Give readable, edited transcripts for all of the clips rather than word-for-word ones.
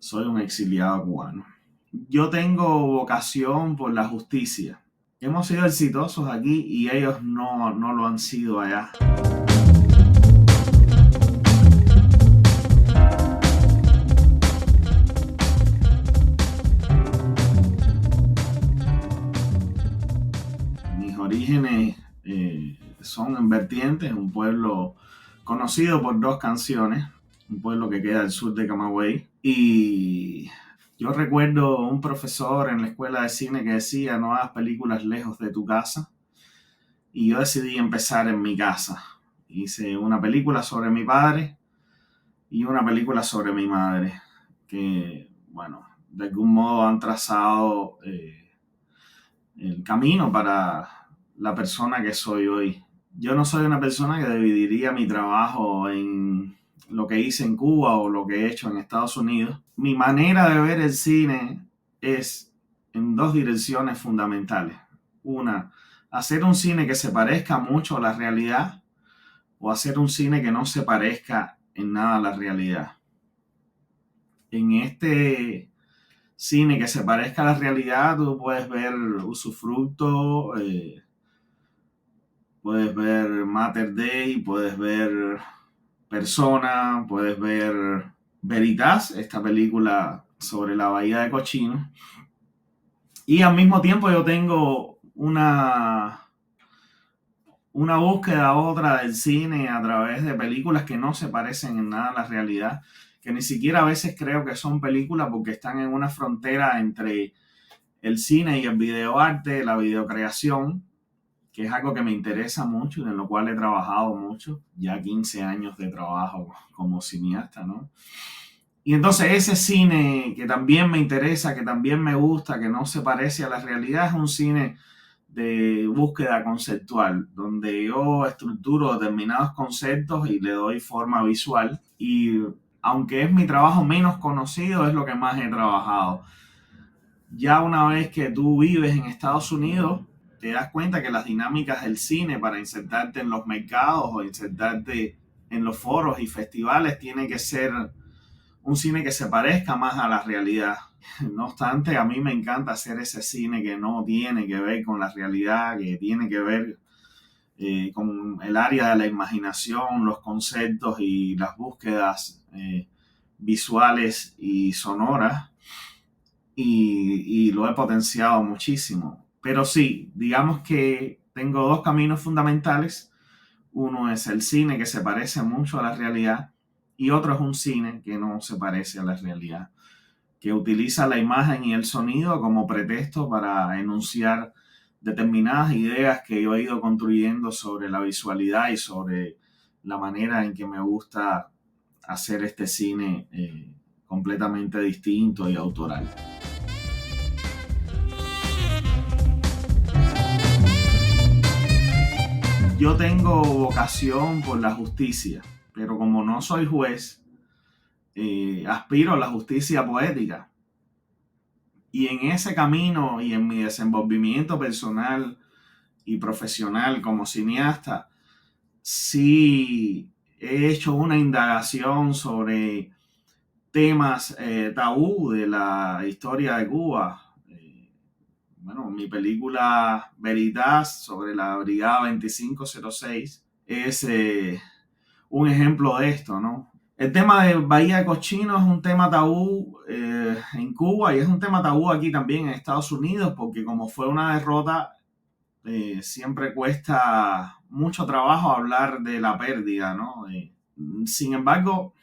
soy un exiliado cubano. Yo tengo vocación por la justicia. Hemos sido exitosos aquí y ellos no lo han sido allá. Mis orígenes son en Vertientes, un pueblo conocido por dos canciones, un pueblo que queda al sur de Camagüey. Y yo recuerdo un profesor en la escuela de cine que decía: no hagas películas lejos de tu casa. Y yo decidí empezar en mi casa. Hice una película sobre mi padre y una película sobre mi madre, que, bueno, de algún modo han trazado el camino para la persona que soy hoy. Yo no soy una persona que dividiría mi trabajo en lo que hice en Cuba o lo que he hecho en Estados Unidos. Mi manera de ver el cine es en dos direcciones fundamentales. Una, hacer un cine que se parezca mucho a la realidad, o hacer un cine que no se parezca en nada a la realidad. En este cine que se parezca a la realidad, tú puedes ver Usufructo, puedes ver Mater Dei, puedes ver Persona, puedes ver Veritas, esta película sobre la bahía de Cochinos. Y al mismo tiempo yo tengo una búsqueda otra del cine a través de películas que no se parecen en nada a la realidad, que ni siquiera a veces creo que son películas porque están en una frontera entre el cine y el videoarte, la videocreación, que es algo que me interesa mucho y en lo cual he trabajado mucho, ya 15 años de trabajo como cineasta, ¿no? Y entonces ese cine que también me interesa, que también me gusta, que no se parece a la realidad, es un cine de búsqueda conceptual, donde yo estructuro determinados conceptos y le doy forma visual. Y aunque es mi trabajo menos conocido, es lo que más he trabajado. Ya una vez que tú vives en Estados Unidos, te das cuenta que las dinámicas del cine para insertarte en los mercados o insertarte en los foros y festivales tiene que ser un cine que se parezca más a la realidad. No obstante, a mí me encanta hacer ese cine que no tiene que ver con la realidad, que tiene que ver con el área de la imaginación, los conceptos y las búsquedas visuales y sonoras. Y lo he potenciado muchísimo. Pero sí, digamos que tengo dos caminos fundamentales. Uno es el cine que se parece mucho a la realidad y otro es un cine que no se parece a la realidad, que utiliza la imagen y el sonido como pretexto para enunciar determinadas ideas que yo he ido construyendo sobre la visualidad y sobre la manera en que me gusta hacer este cine completamente distinto y autoral. Yo tengo vocación por la justicia, pero como no soy juez, aspiro a la justicia poética. Y en ese camino y en mi desenvolvimiento personal y profesional como cineasta, sí he hecho una indagación sobre temas tabú de la historia de Cuba. Bueno, mi película Veritas sobre la Brigada 2506 es un ejemplo de esto, ¿no? El tema de Bahía de Cochinos es un tema tabú en Cuba y es un tema tabú aquí también en Estados Unidos porque como fue una derrota, siempre cuesta mucho trabajo hablar de la pérdida, ¿no? Sin embargo,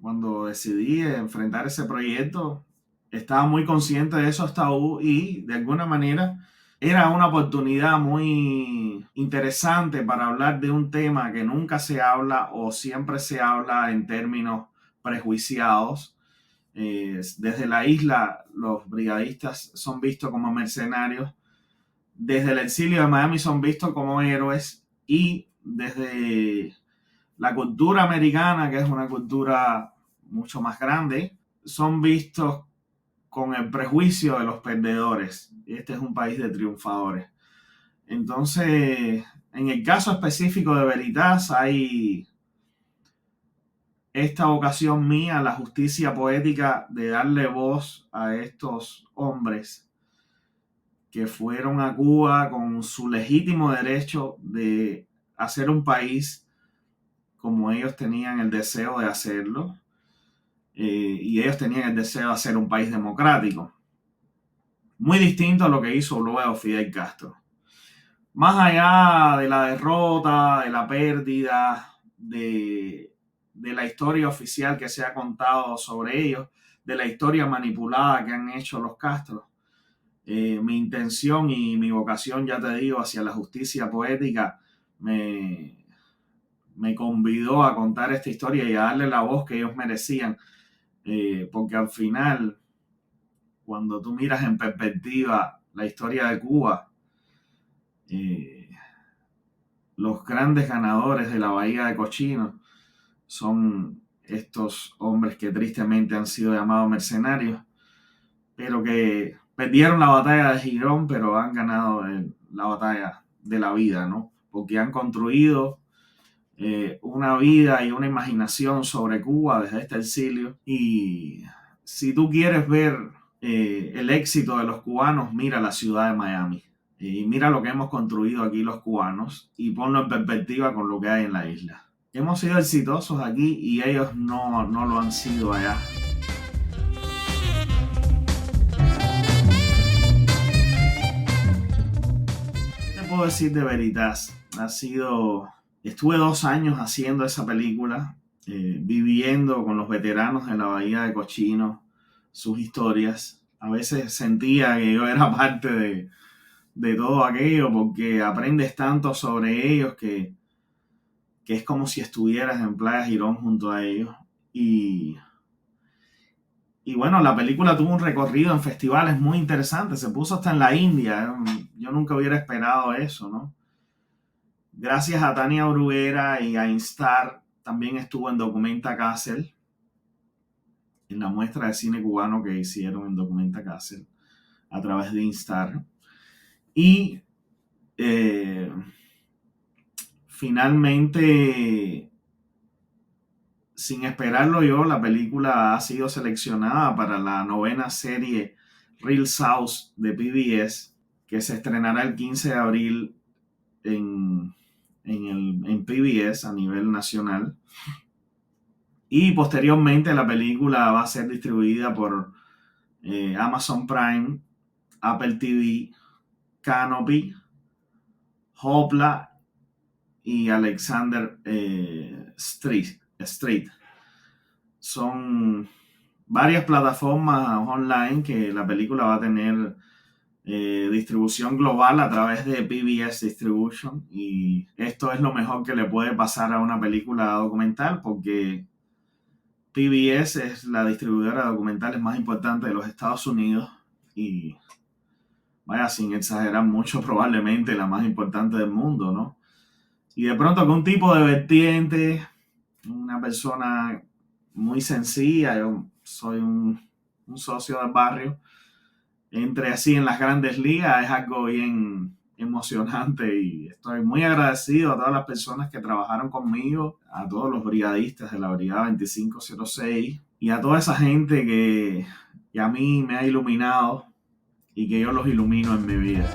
cuando decidí enfrentar ese proyecto, estaba muy consciente de esos tabú y de alguna manera era una oportunidad muy interesante para hablar de un tema que nunca se habla o siempre se habla en términos prejuiciados. Desde la isla, los brigadistas son vistos como mercenarios. Desde el exilio de Miami son vistos como héroes. Y desde la cultura americana, que es una cultura mucho más grande, son vistos con el prejuicio de los perdedores. Este es un país de triunfadores. Entonces, en el caso específico de Veritas hay esta vocación mía, la justicia poética de darle voz a estos hombres que fueron a Cuba con su legítimo derecho de hacer un país como ellos tenían el deseo de hacerlo, y ellos tenían el deseo de hacer un país democrático, muy distinto a lo que hizo luego Fidel Castro. Más allá de la derrota, de la pérdida, de la historia oficial que se ha contado sobre ellos, de la historia manipulada que han hecho los Castro, mi intención y mi vocación, ya te digo, hacia la justicia poética me convidó a contar esta historia y a darle la voz que ellos merecían, porque al final, cuando tú miras en perspectiva la historia de Cuba, eh, los grandes ganadores de la Bahía de Cochinos son estos hombres que tristemente han sido llamados mercenarios, pero que perdieron la batalla de Girón, pero han ganado la batalla de la vida, ¿no? Porque han construido una vida y una imaginación sobre Cuba desde este exilio. Y si tú quieres ver el éxito de los cubanos, mira la ciudad de Miami. Y mira lo que hemos construido aquí los cubanos y ponlo en perspectiva con lo que hay en la isla. Hemos sido exitosos aquí y ellos no lo han sido allá. ¿Qué te puedo decir de Veritas? Estuve 2 años haciendo esa película, viviendo con los veteranos de la Bahía de Cochinos, sus historias. A veces sentía que yo era parte de todo aquello porque aprendes tanto sobre ellos que es como si estuvieras en Playa Girón junto a ellos. Y bueno, la película tuvo un recorrido en festivales muy interesante, se puso hasta en la India. Yo nunca hubiera esperado eso, ¿no? Gracias a Tania Bruguera y a Instar, también estuvo en Documenta Castle, en la muestra de cine cubano que hicieron en Documenta Castle a través de Instar. Y finalmente, sin esperarlo yo, la película ha sido seleccionada para la 9ª serie Real South de PBS, que se estrenará el 15 de abril en PBS a nivel nacional. Y posteriormente la película va a ser distribuida por Amazon Prime, Apple TV, Canopy, Hopla y Alexander Street. Son varias plataformas online que la película va a tener distribución global a través de PBS Distribution, y esto es lo mejor que le puede pasar a una película documental porque PBS es la distribuidora de documentales más importante de los Estados Unidos y, vaya, sin exagerar mucho, probablemente la más importante del mundo, ¿no? Y de pronto que un tipo de vertiente, una persona muy sencilla, yo soy un socio del barrio, entre así en las grandes ligas es algo bien emocionante y estoy muy agradecido a todas las personas que trabajaron conmigo, a todos los brigadistas de la Brigada 2506 y a toda esa gente que a mí me ha iluminado y que yo los ilumino en mi vida.